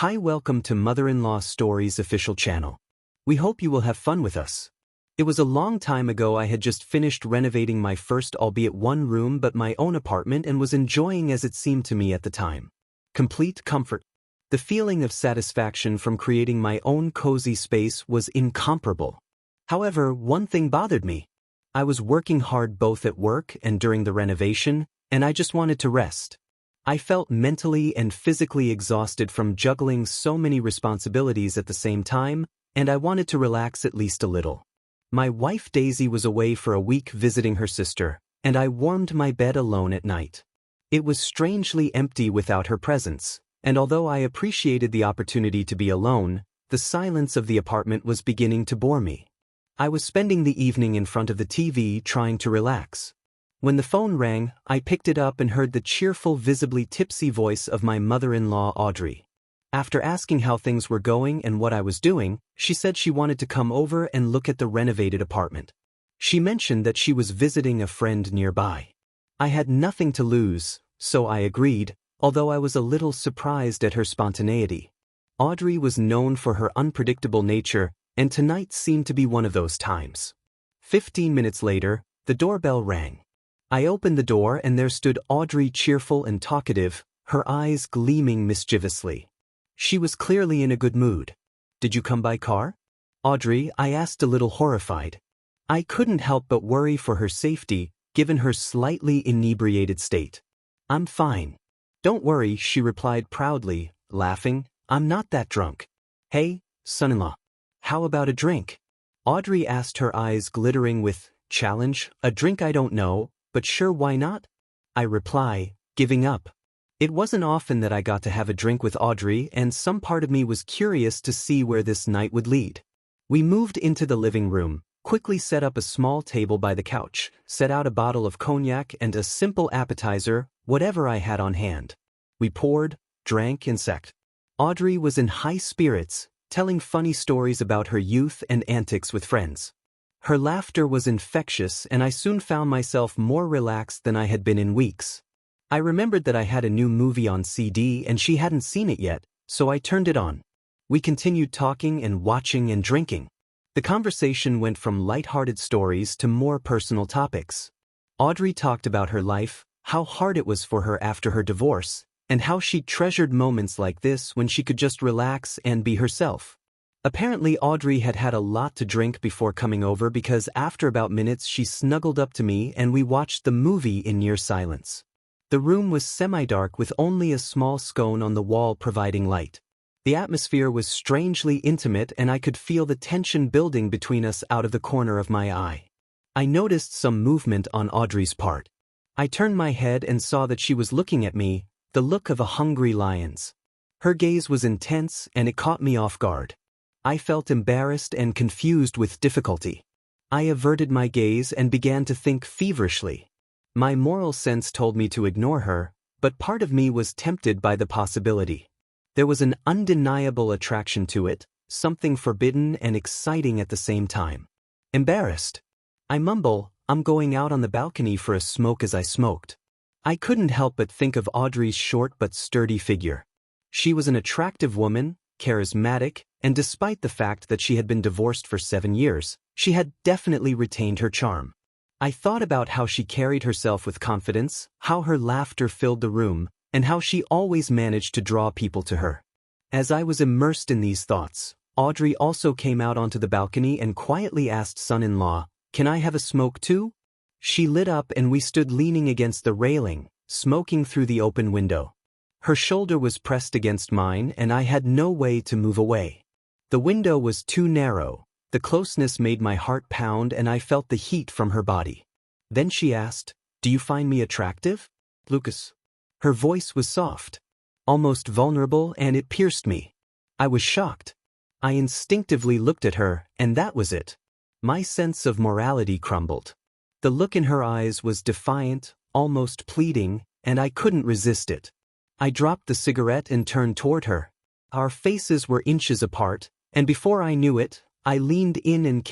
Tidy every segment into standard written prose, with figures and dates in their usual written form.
Hi, welcome to Mother-in-Law Stories official channel. We hope you will have fun with us. It was a long time ago. I had just finished renovating my first, albeit one room, but my own apartment, and was enjoying, as it seemed to me at the time, complete comfort. The feeling of satisfaction from creating my own cozy space was incomparable. However, one thing bothered me. I was working hard both at work and during the renovation, and I just wanted to rest. I felt mentally and physically exhausted from juggling so many responsibilities at the same time, and I wanted to relax at least a little. My wife Daisy was away for a week visiting her sister, and I warmed my bed alone at night. It was strangely empty without her presence, and although I appreciated the opportunity to be alone, the silence of the apartment was beginning to bore me. I was spending the evening in front of the TV trying to relax. When the phone rang, I picked it up and heard the cheerful, visibly tipsy voice of my mother-in-law Audrey. After asking how things were going and what I was doing, she said she wanted to come over and look at the renovated apartment. She mentioned that she was visiting a friend nearby. I had nothing to lose, so I agreed, although I was a little surprised at her spontaneity. Audrey was known for her unpredictable nature, and tonight seemed to be one of those times. 15 minutes later, the doorbell rang. I opened the door and there stood Audrey, cheerful and talkative, her eyes gleaming mischievously. She was clearly in a good mood. "Did you come by car?" "Audrey," I asked, a little horrified. I couldn't help but worry for her safety, given her slightly inebriated state. "I'm fine." "Don't worry," she replied proudly, laughing. "I'm not that drunk." "Hey, son-in-law. How about a drink?" Audrey asked, her eyes glittering with challenge. "A drink? I don't know, but sure, why not?" I reply, giving up. It wasn't often that I got to have a drink with Audrey, and some part of me was curious to see where this night would lead. We moved into the living room, quickly set up a small table by the couch, set out a bottle of cognac and a simple appetizer, whatever I had on hand. We poured, drank, and sat. Audrey was in high spirits, telling funny stories about her youth and antics with friends. Her laughter was infectious, and I soon found myself more relaxed than I had been in weeks. I remembered that I had a new movie on CD and she hadn't seen it yet, so I turned it on. We continued talking and watching and drinking. The conversation went from light-hearted stories to more personal topics. Audrey talked about her life, how hard it was for her after her divorce, and how she treasured moments like this when she could just relax and be herself. Apparently, Audrey had had a lot to drink before coming over, because after about minutes she snuggled up to me and we watched the movie in near silence. The room was semi-dark with only a small scone on the wall providing light. The atmosphere was strangely intimate and I could feel the tension building between us out of the corner of my eye. I noticed some movement on Audrey's part. I turned my head and saw that she was looking at me, the look of a hungry lion's. Her gaze was intense and it caught me off guard. I felt embarrassed and confused with difficulty. I averted my gaze and began to think feverishly. My moral sense told me to ignore her, but part of me was tempted by the possibility. There was an undeniable attraction to it, something forbidden and exciting at the same time. Embarrassed, I mumble, "I'm going out on the balcony for a smoke," as I smoked. I couldn't help but think of Audrey's short but sturdy figure. She was an attractive woman, charismatic, and despite the fact that she had been divorced for 7 years, she had definitely retained her charm. I thought about how she carried herself with confidence, how her laughter filled the room, and how she always managed to draw people to her. As I was immersed in these thoughts, Audrey also came out onto the balcony and quietly asked son-in-law, "Can I have a smoke too?" She lit up and we stood leaning against the railing, smoking through the open window. Her shoulder was pressed against mine and I had no way to move away. The window was too narrow. The closeness made my heart pound and I felt the heat from her body. Then she asked, "Do you find me attractive, Lucas?" Her voice was soft, almost vulnerable, and it pierced me. I was shocked. I instinctively looked at her, and that was it. My sense of morality crumbled. The look in her eyes was defiant, almost pleading, and I couldn't resist it. I dropped the cigarette and turned toward her. Our faces were inches apart, and before I knew it, I leaned in and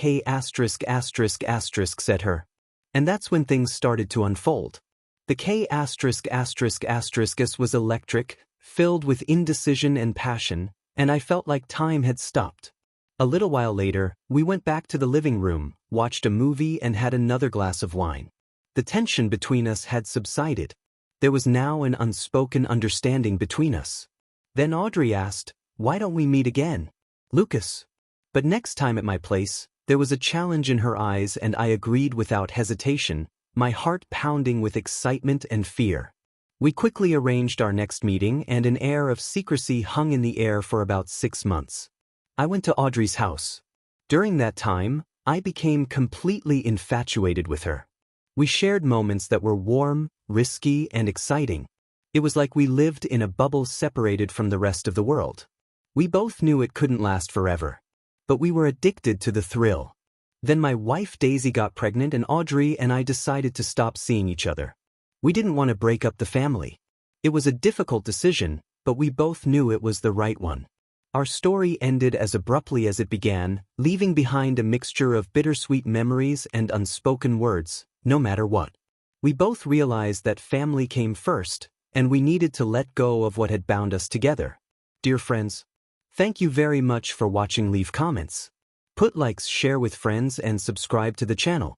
said her. And that's when things started to unfold. The was electric, filled with indecision and passion, and I felt like time had stopped. A little while later, we went back to the living room, watched a movie and had another glass of wine. The tension between us had subsided. There was now an unspoken understanding between us. Then Audrey asked, "Why don't we meet again, Lucas?" But next time at my place, there was a challenge in her eyes and I agreed without hesitation, my heart pounding with excitement and fear. We quickly arranged our next meeting and an air of secrecy hung in the air for about 6 months. I went to Audrey's house. During that time, I became completely infatuated with her. We shared moments that were warm, risky, and exciting. It was like we lived in a bubble separated from the rest of the world. We both knew it couldn't last forever. But we were addicted to the thrill. Then my wife Daisy got pregnant and Audrey and I decided to stop seeing each other. We didn't want to break up the family. It was a difficult decision, but we both knew it was the right one. Our story ended as abruptly as it began, leaving behind a mixture of bittersweet memories and unspoken words, no matter what. We both realized that family came first, and we needed to let go of what had bound us together. Dear friends, thank you very much for watching. Leave comments, put likes, share with friends, and subscribe to the channel.